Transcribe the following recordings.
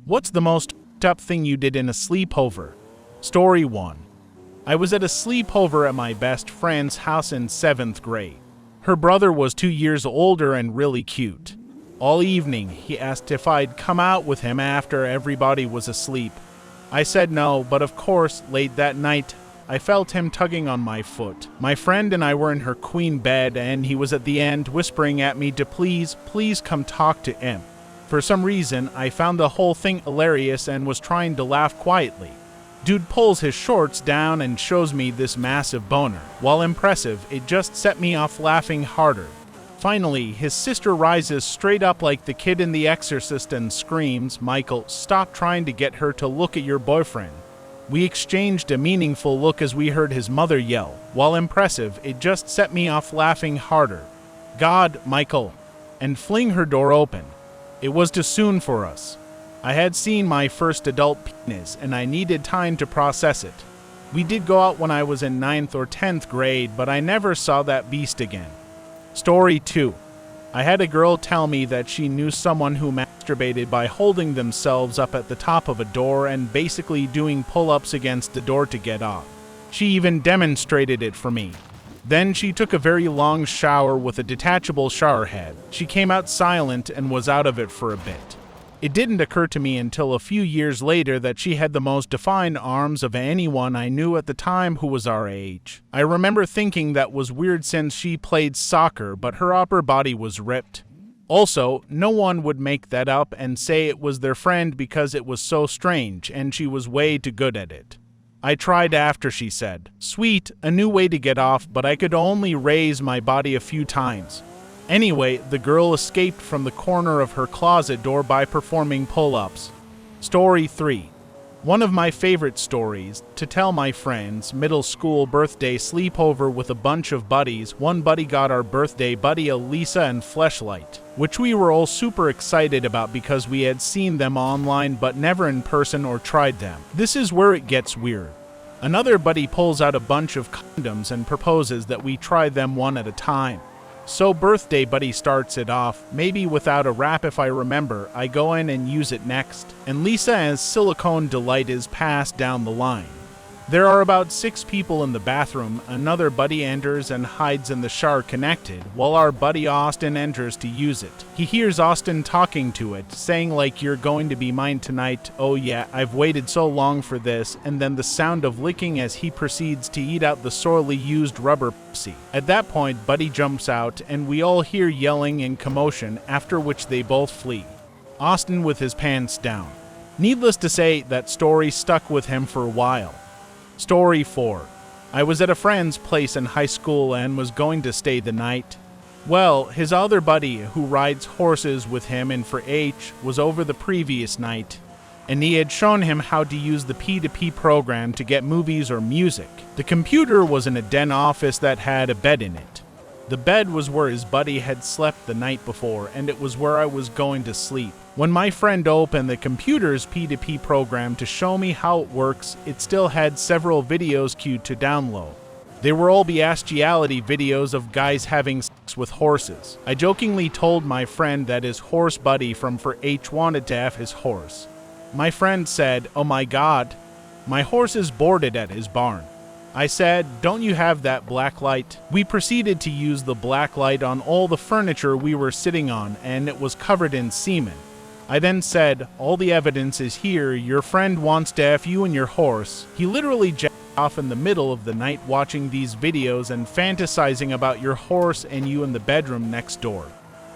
What's the most up thing you did in a sleepover? Story 1. I was at a sleepover at my best friend's house in 7th grade. Her brother was 2 years older and really cute. All evening, he asked if I'd come out with him after everybody was asleep. I said no, but of course, late that night, I felt him tugging on my foot. My friend and I were in her queen bed, and he was at the end whispering at me to please come talk to him. For some reason, I found the whole thing hilarious and was trying to laugh quietly. Dude pulls his shorts down and shows me this massive boner. While impressive, it just set me off laughing harder. Finally, his sister rises straight up like the kid in The Exorcist and screams, "Michael, stop trying to get her to look at your boyfriend." We exchanged a meaningful look as we heard his mother yell. While impressive, it just set me off laughing harder. "God, Michael," and fling her door open. It was too soon for us. I had seen my first adult penis and I needed time to process it. We did go out when I was in 9th or 10th grade, but I never saw that beast again. Story 2. I had a girl tell me that she knew someone who masturbated by holding themselves up at the top of a door and basically doing pull-ups against the door to get off. She even demonstrated it for me. Then she took a very long shower with a detachable shower head. She came out silent and was out of it for a bit. It didn't occur to me until a few years later that she had the most defined arms of anyone I knew at the time who was our age. I remember thinking that was weird since she played soccer, but her upper body was ripped. Also, no one would make that up and say it was their friend because it was so strange and she was way too good at it. I tried after she said, "Sweet, a new way to get off," but I could only raise my body a few times. Anyway, the girl escaped from the corner of her closet door by performing pull-ups. Story 3. One of my favorite stories, to tell my friends' middle school birthday sleepover with a bunch of buddies. One buddy got our birthday buddy a Lisa and fleshlight, which we were all super excited about because we had seen them online but never in person or tried them. This is where it gets weird. Another buddy pulls out a bunch of condoms and proposes that we try them one at a time. So birthday buddy starts it off, maybe without a wrap if I remember. I go in and use it next, and Lisa as silicone delight is passed down the line. There are about 6 people in the bathroom. Another buddy enters and hides in the shower connected, while our buddy Austin enters to use it. He hears Austin talking to it, saying like, "You're going to be mine tonight, oh yeah, I've waited so long for this," and then the sound of licking as he proceeds to eat out the sorely used rubber pussy. At that point, buddy jumps out, and we all hear yelling and commotion, after which they both flee. Austin with his pants down. Needless to say, that story stuck with him for a while. Story 4. I was at a friend's place in high school and was going to stay the night. Well, his other buddy, who rides horses with him in for H, was over the previous night, and he had shown him how to use the P2P program to get movies or music. The computer was in a den office that had a bed in it. The bed was where his buddy had slept the night before, and it was where I was going to sleep. When my friend opened the computer's P2P program to show me how it works, it still had several videos queued to download. They were all bestiality videos of guys having sex with horses. I jokingly told my friend that his horse buddy from for H wanted to have his horse. My friend said, "Oh my God, my horse is boarded at his barn." I said, "Don't you have that black light?" We proceeded to use the black light on all the furniture we were sitting on, and it was covered in semen. I then said, "All the evidence is here. Your friend wants to F you and your horse." He literally jacked off in the middle of the night watching these videos and fantasizing about your horse and you in the bedroom next door.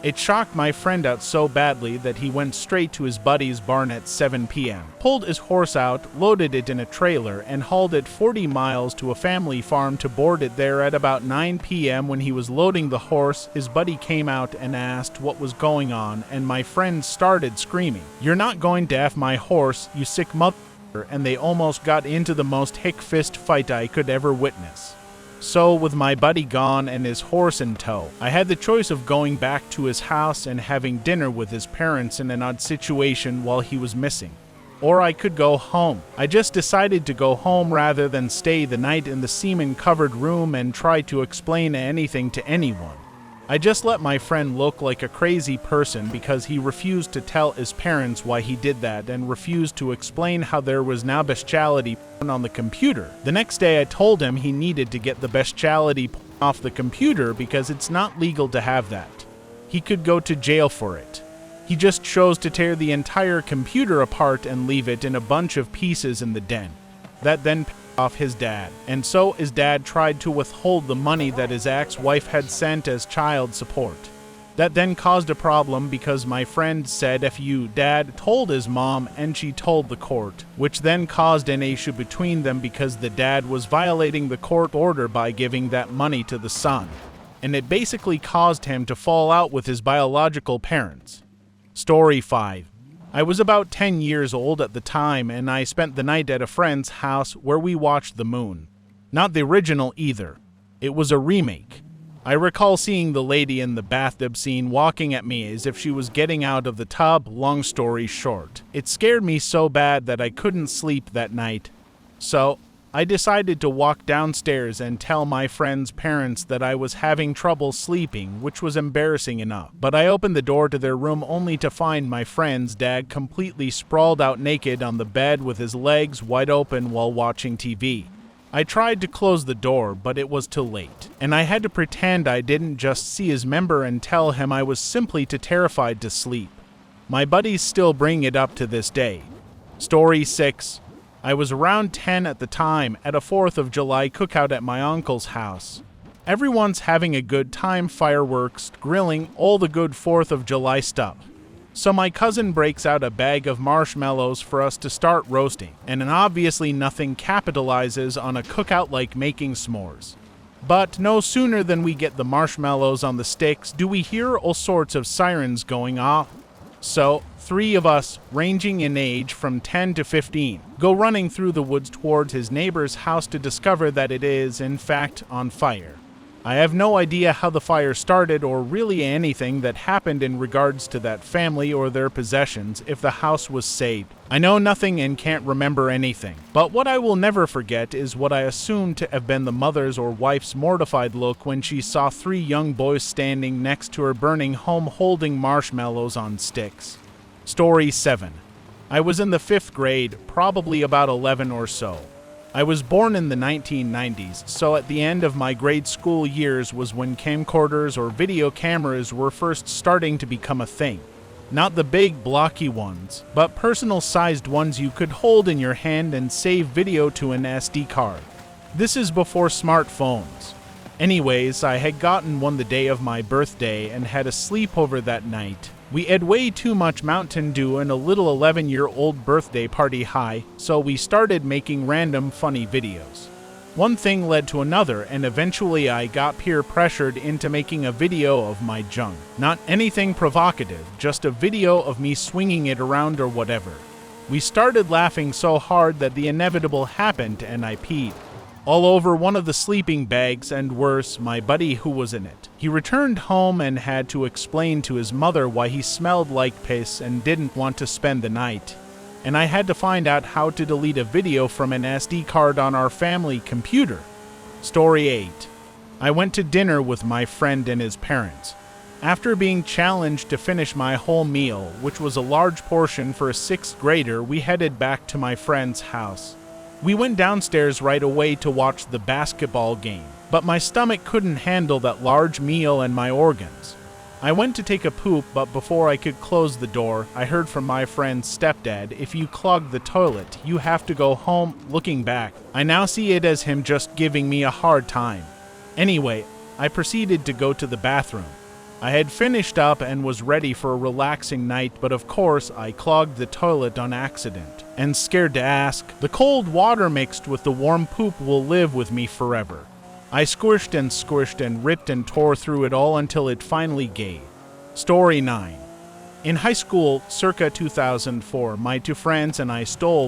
It shocked my friend out so badly that he went straight to his buddy's barn at 7 p.m., pulled his horse out, loaded it in a trailer, and hauled it 40 miles to a family farm to board it there. At about 9 p.m. when he was loading the horse, his buddy came out and asked what was going on, and my friend started screaming, "You're not going to F my horse, you sick mother," and they almost got into the most hick fist fight I could ever witness. So, with my buddy gone and his horse in tow, I had the choice of going back to his house and having dinner with his parents in an odd situation while he was missing. Or I could go home. I just decided to go home rather than stay the night in the semen-covered room and try to explain anything to anyone. I just let my friend look like a crazy person because he refused to tell his parents why he did that and refused to explain how there was now bestiality on the computer. The next day I told him he needed to get the bestiality off the computer because it's not legal to have that. He could go to jail for it. He just chose to tear the entire computer apart and leave it in a bunch of pieces in the den. That then pissed off his dad, and so his dad tried to withhold the money that his ex-wife had sent as child support. That then caused a problem because my friend said dad told his mom and she told the court, which then caused an issue between them because the dad was violating the court order by giving that money to the son, and it basically caused him to fall out with his biological parents. Story 5. I was about 10 years old at the time, and I spent the night at a friend's house where we watched The Moon. Not the original either. It was a remake. I recall seeing the lady in the bathtub scene walking at me as if she was getting out of the tub. Long story short, it scared me so bad that I couldn't sleep that night. So, I decided to walk downstairs and tell my friend's parents that I was having trouble sleeping, which was embarrassing enough. But I opened the door to their room only to find my friend's dad completely sprawled out naked on the bed with his legs wide open while watching TV. I tried to close the door, but it was too late, and I had to pretend I didn't just see his member and tell him I was simply too terrified to sleep. My buddies still bring it up to this day. Story 6. I was around 10 at the time at a 4th of July cookout at my uncle's house. Everyone's having a good time, fireworks, grilling, all the good 4th of July stuff. So my cousin breaks out a bag of marshmallows for us to start roasting, and obviously nothing capitalizes on a cookout like making s'mores. But no sooner than we get the marshmallows on the sticks do we hear all sorts of sirens going off. So, 3 of us, ranging in age from 10 to 15, go running through the woods towards his neighbor's house to discover that it is, in fact, on fire. I have no idea how the fire started or really anything that happened in regards to that family or their possessions if the house was saved. I know nothing and can't remember anything, but what I will never forget is what I assumed to have been the mother's or wife's mortified look when she saw 3 young boys standing next to her burning home holding marshmallows on sticks. Story 7. I was in the 5th grade, probably about 11 or so. I was born in the 1990s, so at the end of my grade school years was when camcorders or video cameras were first starting to become a thing. Not the big blocky ones, but personal-sized ones you could hold in your hand and save video to an SD card. This is before smartphones. Anyways, I had gotten one the day of my birthday and had a sleepover that night. We had way too much Mountain Dew and a little 11-year-old birthday party high, so we started making random funny videos. One thing led to another, and eventually I got peer pressured into making a video of my junk. Not anything provocative, just a video of me swinging it around or whatever. We started laughing so hard that the inevitable happened and I peed all over one of the sleeping bags, and worse, my buddy who was in it. He returned home and had to explain to his mother why he smelled like piss and didn't want to spend the night. And I had to find out how to delete a video from an SD card on our family computer. Story 8. I went to dinner with my friend and his parents. After being challenged to finish my whole meal, which was a large portion for a 6th grader, we headed back to my friend's house. We went downstairs right away to watch the basketball game, but my stomach couldn't handle that large meal and my organs. I went to take a poop, but before I could close the door, I heard from my friend's stepdad, "If you clog the toilet, you have to go home." Looking back, I now see it as him just giving me a hard time. Anyway, I proceeded to go to the bathroom. I had finished up and was ready for a relaxing night, but of course I clogged the toilet on accident. And scared to ask, the cold water mixed with the warm poop will live with me forever. I squished and ripped and tore through it all until it finally gave. Story 9. In high school, circa 2004, my 2 friends and I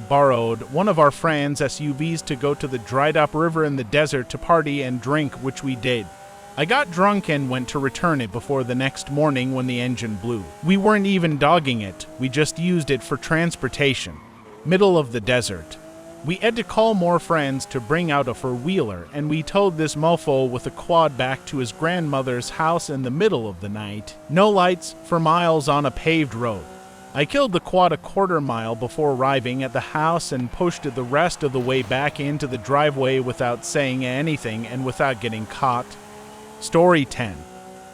borrowed one of our friends' SUVs to go to the dried-up river in the desert to party and drink, which we did. I got drunk and went to return it before the next morning when the engine blew. We weren't even dogging it, we just used it for transportation. Middle of the desert. We had to call more friends to bring out a four-wheeler, and we towed this mofo with a quad back to his grandmother's house in the middle of the night. No lights for miles on a paved road. I killed the quad a quarter mile before arriving at the house and pushed it the rest of the way back into the driveway without saying anything and without getting caught. Story 10.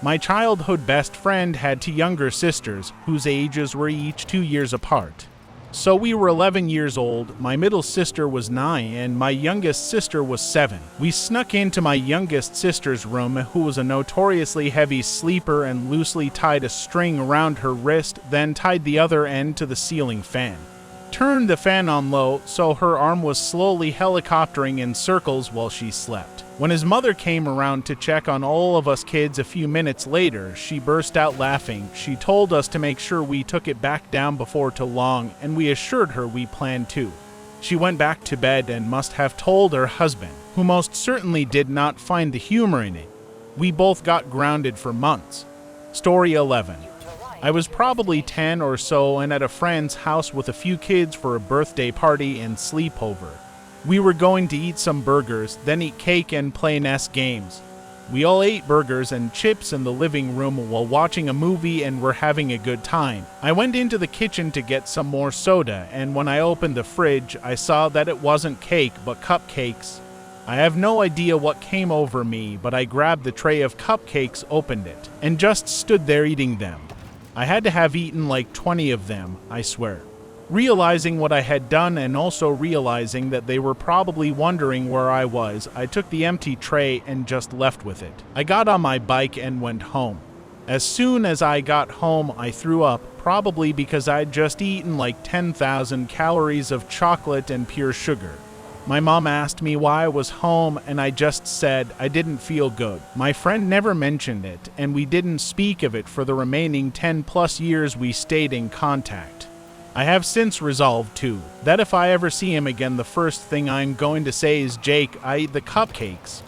My childhood best friend had two younger sisters whose ages were each 2 years apart. So we were 11 years old, my middle sister was 9, and my youngest sister was 7. We snuck into my youngest sister's room, who was a notoriously heavy sleeper, and loosely tied a string around her wrist, then tied the other end to the ceiling fan. Turned the fan on low, so her arm was slowly helicoptering in circles while she slept. When his mother came around to check on all of us kids a few minutes later, she burst out laughing. She told us to make sure we took it back down before too long, and we assured her we planned to. She went back to bed and must have told her husband, who most certainly did not find the humor in it. We both got grounded for months. Story 11. I was probably 10 or so and at a friend's house with a few kids for a birthday party and sleepover. We were going to eat some burgers, then eat cake and play NES games. We all ate burgers and chips in the living room while watching a movie and were having a good time. I went into the kitchen to get some more soda, and when I opened the fridge, I saw that it wasn't cake but cupcakes. I have no idea what came over me, but I grabbed the tray of cupcakes, opened it, and just stood there eating them. I had to have eaten like 20 of them, I swear. Realizing what I had done and also realizing that they were probably wondering where I was, I took the empty tray and just left with it. I got on my bike and went home. As soon as I got home, I threw up, probably because I'd just eaten like 10,000 calories of chocolate and pure sugar. My mom asked me why I was home, and I just said I didn't feel good. My friend never mentioned it, and we didn't speak of it for the remaining 10+ years we stayed in contact. I have since resolved, too, that if I ever see him again, the first thing I'm going to say is, "Jake, I ate the cupcakes."